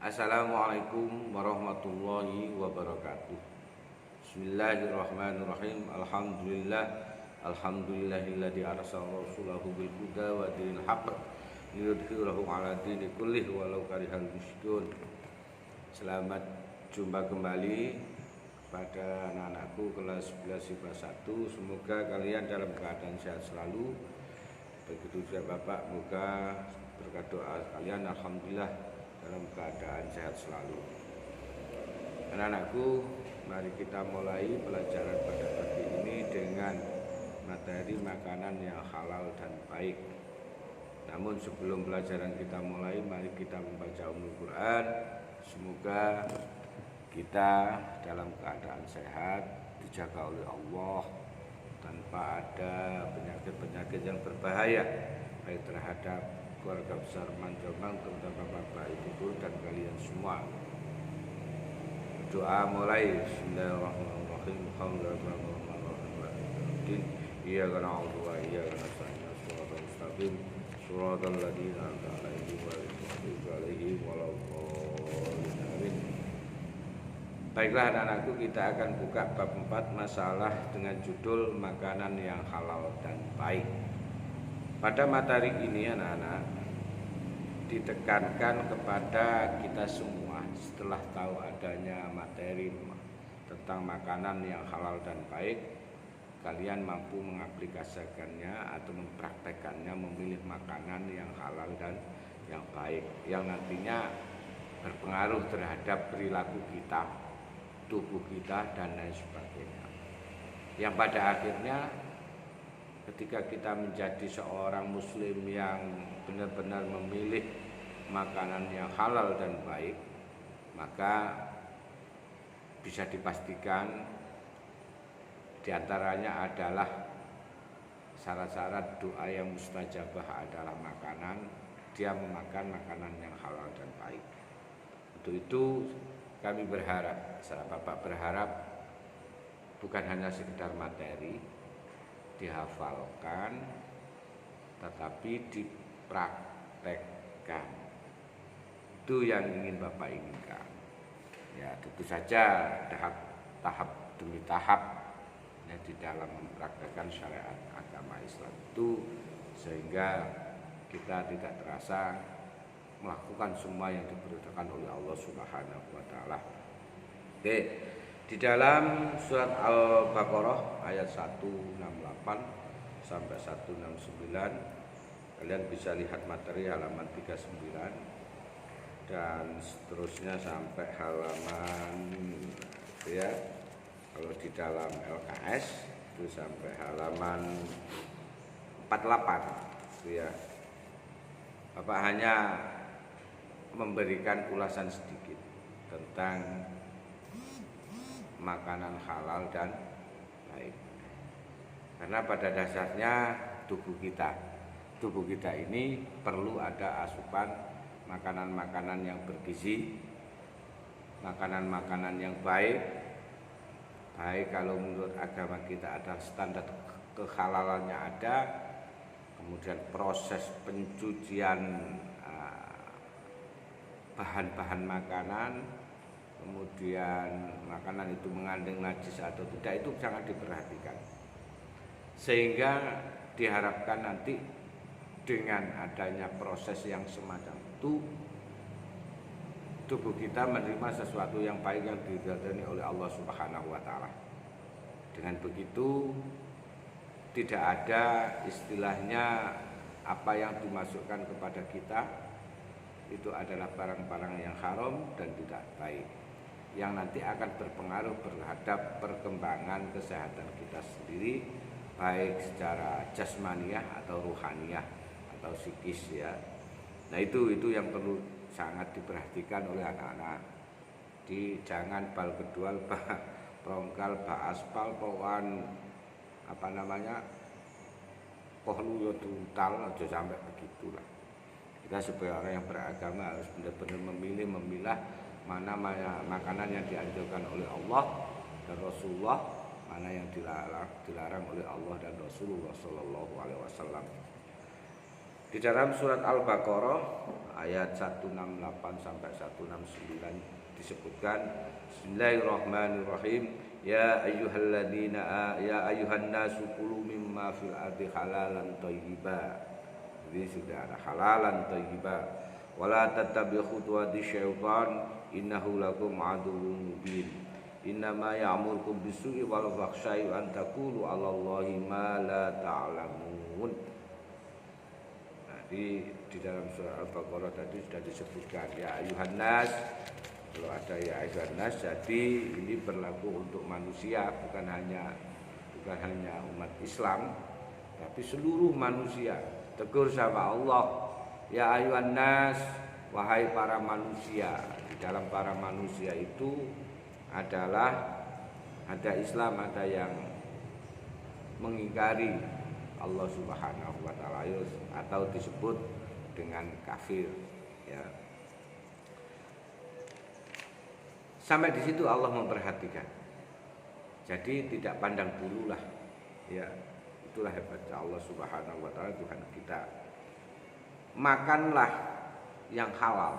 Assalamualaikum warahmatullahi wabarakatuh. Bismillahirrahmanirrahim. Alhamdulillahilladzi arsala rasulahu bil huda wa dinil haqq liyudhhirahu 'ala dini kullih walau karihal musyrikun. Selamat jumpa kembali pada anak-anakku kelas 11 IPA 1. Semoga kalian dalam keadaan sehat selalu. Begitu juga Bapak, moga berkat doa kalian alhamdulillah dalam keadaan sehat selalu. Anak-anakku, mari kita mulai pelajaran pada pagi ini dengan materi makanan yang halal dan baik. Namun sebelum pelajaran kita mulai, mari kita membaca Ummul Quran. Semoga kita dalam keadaan sehat, dijaga oleh Allah tanpa ada penyakit-penyakit yang berbahaya baik terhadap keluarga besar Manjomang, terutama Bapak Ibu Guru dan kalian semua. Doa mulai. Bismillahirrahmanirrahim. Alhamdulillahirrahmanirrahim. Iyyaka na'budu wa iyyaka nasta'in. Shiratal mustaqim. Shiratal ladzina an'amta 'alaihim ghairil maghdubi 'alaihim waladdallin. Baiklah anak-anakku, kita akan buka bab 4 masalah dengan judul makanan yang halal dan baik. Pada materi ini anak-anak ditekankan kepada kita semua setelah tahu adanya materi tentang makanan yang halal dan baik, kalian mampu mengaplikasikannya atau mempraktekannya, memilih makanan yang halal dan yang baik yang nantinya berpengaruh terhadap perilaku kita, tubuh kita dan lain sebagainya. Yang pada akhirnya ketika kita menjadi seorang muslim yang benar-benar memilih makanan yang halal dan baik, maka bisa dipastikan diantaranya adalah syarat-syarat doa yang mustajabah adalah makanan, dia memakan makanan yang halal dan baik. Untuk itu kami berharap, saya Bapak berharap bukan hanya sekedar materi dihafalkan, tetapi dipraktekkan. Itu yang ingin Bapak inginkan. Ya, tentu saja tahap demi tahap ya, di dalam mempraktekkan syariat agama Islam itu, sehingga kita tidak terasa melakukan semua yang diperintahkan oleh Allah Subhanahu wa taala. Oke. Di dalam surat Al-Baqarah ayat 168 sampai 169, kalian bisa lihat materi halaman 39 dan seterusnya sampai halaman ya, kalau di dalam LKS itu sampai halaman 48 ya. Bapak hanya memberikan ulasan sedikit tentang makanan halal dan baik. Karena pada dasarnya tubuh kita ini perlu ada asupan makanan-makanan yang bergizi, makanan-makanan yang baik. Baik kalau menurut agama kita ada standar kehalalannya ada, kemudian proses pencucian bahan-bahan makanan, kemudian makanan itu mengandung najis atau tidak, itu sangat diperhatikan. Sehingga diharapkan nanti dengan adanya proses yang semacam itu, tubuh kita menerima sesuatu yang baik yang diridhoi oleh Allah Subhanahu wa taala. Dengan begitu tidak ada istilahnya apa yang dimasukkan kepada kita itu adalah barang-barang yang haram dan tidak baik, yang nanti akan berpengaruh terhadap perkembangan kesehatan kita sendiri, baik secara jasmaniah atau ruhaniyah atau psikis ya. Nah itu yang perlu sangat diperhatikan oleh anak-anak. Jangan bal kedual, prongkal, aspal, powan pohlu yodutal, aja sampai begitulah. Kita sebagai orang yang beragama harus benar-benar memilah mana makanan yang dianjurkan oleh Allah dan Rasulullah, mana yang dilarang oleh Allah dan Rasulullah Sallallahu Alaihi Wasallam. Di dalam surat Al-Baqarah ayat 168 sampai 169 disebutkan, Bismillahirrahmanirrahim, ya ayyuhan nasu kulu mimma fil ardi halalan thayyiba. Jadi sudah ada halalan thayyiba. Wala tattabi'u khutuwati syaitan innahu lakum aduwwun mubin. Innama ya'murukum bisu'i wal fahsya'i an taqulu 'alallahi ma la ta'lamun. Di dalam surah Al-Baqarah tadi sudah disebutkan ya ayuhan nas. Kalau ada ya ayuhan nas, jadi ini berlaku untuk manusia, bukan hanya umat Islam, tapi seluruh manusia. Tegur sama Allah, ya ayuhan nas, wahai para manusia. Di dalam para manusia itu adalah ada Islam, ada yang mengingkari Allah Subhanahu wa taala atau disebut dengan kafir, ya. Sampai di situ Allah memperhatikan. Jadi tidak pandang bulu lah, ya. Itulah hebatnya Allah Subhanahu wa taala, Tuhan kita. Makanlah yang halal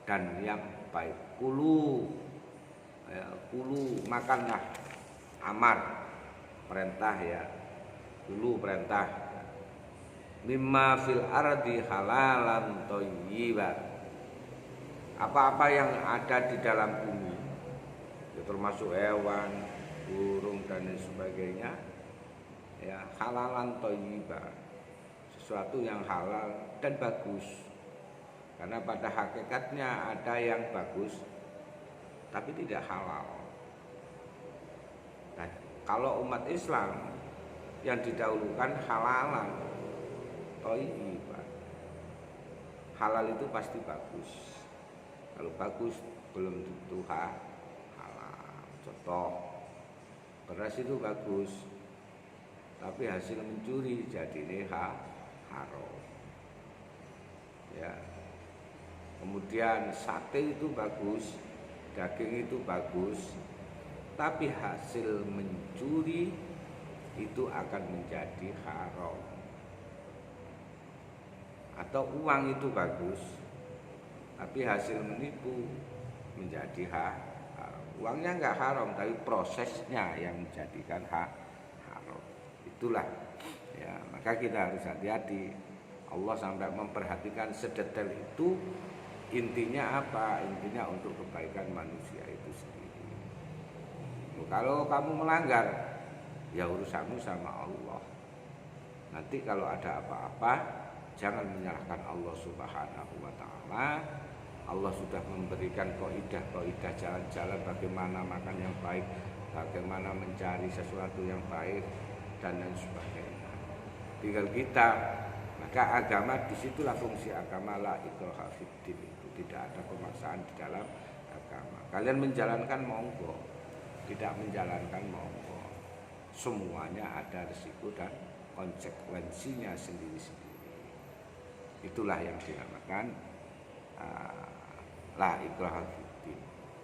dan yang baik. Kulu, ya, kulu, makanlah. Amar, perintah, ya. Dulu perintah mimma fil ardi halalan thayyiba. Apa-apa yang ada di dalam bumi, ya, termasuk hewan, burung dan lain sebagainya, ya, halalan thayyiba, sesuatu yang halal dan bagus. Karena pada hakikatnya ada yang bagus tapi tidak halal. Nah, kalau umat Islam yang didahulukan halalan thayyiban. Halal itu pasti bagus. Kalau bagus belum tentu halal. Contoh, beras itu bagus, tapi hasil mencuri jadi haram. Ya. Kemudian sate itu bagus, daging itu bagus, tapi hasil mencuri itu akan menjadi haram. Atau uang itu bagus, tapi hasil menipu menjadi haram. Uangnya enggak haram, tapi prosesnya yang menjadikan haram. Itulah, ya, maka kita harus hati-hati. Allah sampai memperhatikan sedetail itu. Intinya apa? Intinya untuk kebaikan manusia itu sendiri. Kalau kamu melanggar, ya urusanmu sama Allah. Nanti kalau ada apa-apa, jangan menyalahkan Allah Subhanahu wa taala. Allah sudah memberikan kaidah jalan-jalan bagaimana makan yang baik, bagaimana mencari sesuatu yang baik dan lain sebagainya. Tinggal kita, maka agama, disitulah fungsi agama, la ikraha fiddin, itu tidak ada pemaksaan di dalam agama. Kalian menjalankan monggo, tidak menjalankan monggo. Semuanya ada risiko dan konsekuensinya sendiri-sendiri. Itulah yang dinamakan la ikraha fiddin.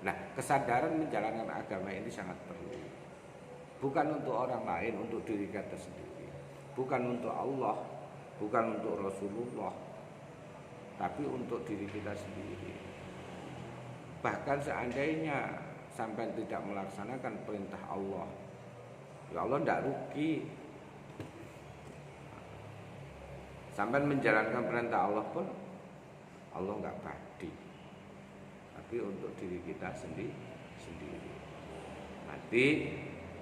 Nah, kesadaran menjalankan agama ini sangat perlu. Bukan untuk orang lain, untuk diri kita sendiri. Bukan untuk Allah, bukan untuk Rasulullah, tapi untuk diri kita sendiri. Bahkan seandainya sampai tidak melaksanakan perintah Allah, ya Allah tidak rugi. Sampai menjalankan perintah Allah pun Allah nggak badi. Tapi untuk diri kita sendiri. Nanti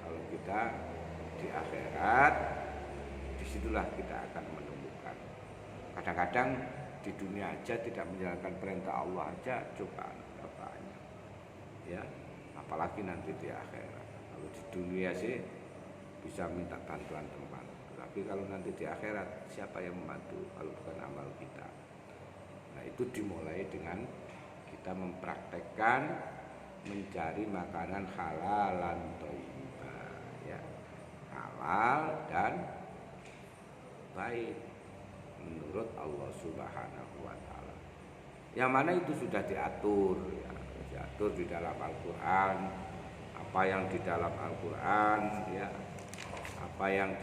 kalau kita di akhirat, disitulah kita akan menemukan. Kadang-kadang di dunia aja tidak menjalankan perintah Allah aja cobaan banyak, ya. Apalagi nanti di akhirat. Kalau di dunia sih bisa minta bantuan teman, tapi kalau nanti di akhirat siapa yang membantu kalau bukan amal kita? Nah, itu dimulai dengan kita mempraktekkan mencari makanan halalan thayyiban, ya, halal dan baik menurut Allah Subhanahu wa taala. Yang mana itu sudah diatur, ya, diatur di dalam Al-Qur'an, apa yang di dalam Al-Qur'an, ya, apa yang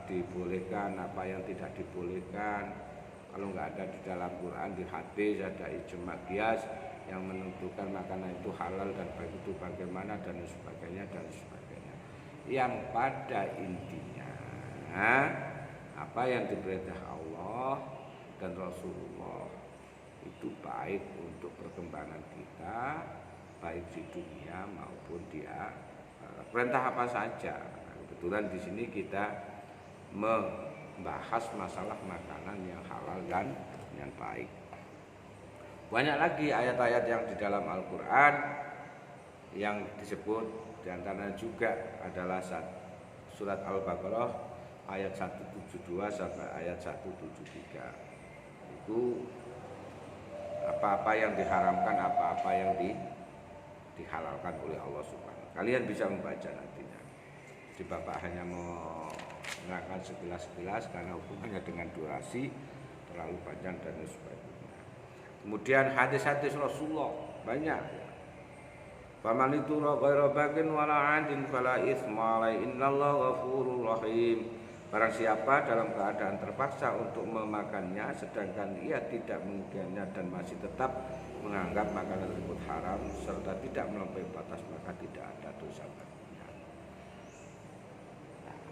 dibolehkan, apa yang tidak dibolehkan, Kalau nggak ada di dalam Quran, di hadis ada ijma qiyas yang menentukan makanan itu halal dan baik itu bagaimana dan sebagainya dan sebagainya. Yang pada intinya apa yang diperintah Allah dan Rasulullah itu baik untuk perkembangan kita, baik di dunia maupun di akhirat. Perintah apa saja. Kebetulan di sini kita membahas masalah makanan yang halal dan yang baik. Banyak lagi ayat-ayat yang di dalam Al-Quran yang disebut, diantaranya juga adalah surat Al-Baqarah ayat 172 sampai ayat 173. Itu apa-apa yang diharamkan, apa-apa yang dihalalkan oleh Allah Subhanahu. Kalian bisa membaca nantinya. Jadi Bapak hanya menerangkan sekilas-sekilas karena hubungannya dengan durasi terlalu panjang dan sebagainya. Kemudian hadis-hadis Rasulullah banyak. Faman itura ghaira bagin wala 'adin fala itsma alaihi innallaha ghafurur rahim. Barang siapa dalam keadaan terpaksa untuk memakannya sedangkan ia tidak menginginkannya dan masih tetap menganggap makanan tersebut haram serta tidak melampaui batas, maka tidak ada dosa baginya.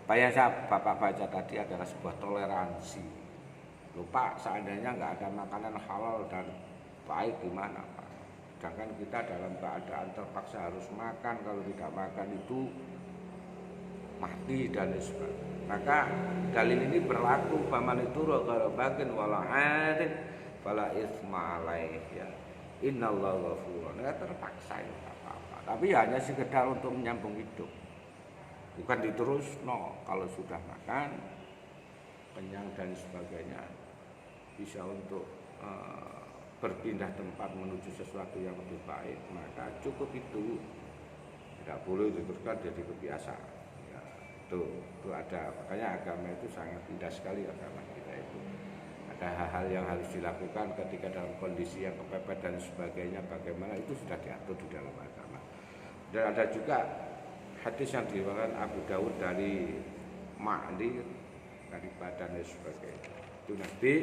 Apa yang Bapak baca tadi adalah sebuah toleransi. Lupa seandainya nggak ada makanan halal dan baik gimana Pak? Sedangkan kita dalam keadaan terpaksa harus makan, kalau tidak makan itu mati dan sebagainya. Maka dalil ini berlaku faman itu bagin wala 'adin fala itsma alaihi ya. Innallaha ghafurun. Ya terpaksa itu apa-apa. Tapi hanya sekedar untuk menyambung hidup. Bukan diterus kalau sudah makan kenyang dan sebagainya bisa untuk berpindah tempat menuju sesuatu yang lebih baik, maka cukup itu. Tidak boleh diteruskan jadi kebiasaan. Itu ada, makanya agama itu sangat indah sekali agama kita itu. Ada hal-hal yang harus dilakukan ketika dalam kondisi yang kepepet dan sebagainya, bagaimana itu sudah diatur di dalam agama. Dan ada juga hadis yang diriwayatkan Abu Dawud dari Ma'li dari badan dan sebagainya. Itu nanti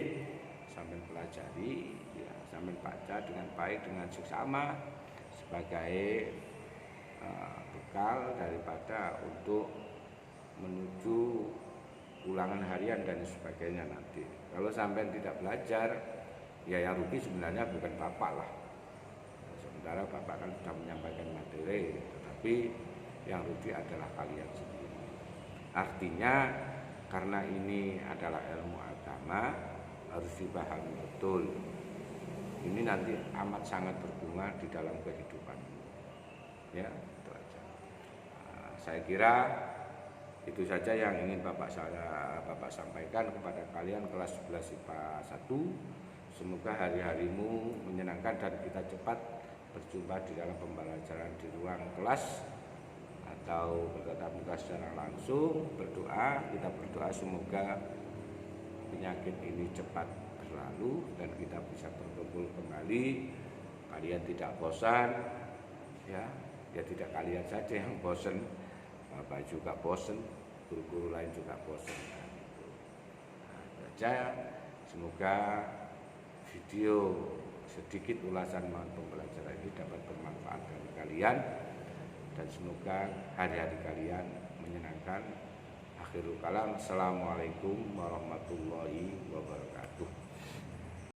sampai pelajari, ya, sampai baca dengan baik dengan seksama sebagai bekal daripada untuk menuju ulangan harian dan sebagainya nanti. Kalau sampai tidak belajar, ya yang rugi sebenarnya bukan Bapak lah. Sementara Bapak kan sudah menyampaikan materi, tetapi yang rugi adalah kalian sendiri. Artinya karena ini adalah ilmu agama, harus dipahami betul. Ini nanti amat sangat berguna di dalam kehidupan. Ya, itu aja. Saya kira itu saja yang ingin Bapak sampaikan kepada kalian kelas 11 IPA 1. Semoga hari-harimu menyenangkan dan kita cepat berjumpa di dalam pembelajaran di ruang kelas atau bertatap muka secara langsung. Kita berdoa semoga penyakit ini cepat berlalu dan kita bisa berkumpul kembali. Kalian tidak bosan, ya tidak kalian saja yang bosan. Bapak juga bosan, guru-guru lain juga bosan. Semoga video sedikit ulasan pembelajaran ini dapat bermanfaat bagi kalian dan semoga hari-hari kalian menyenangkan. Akhirul kalam, assalamualaikum warahmatullahi wabarakatuh.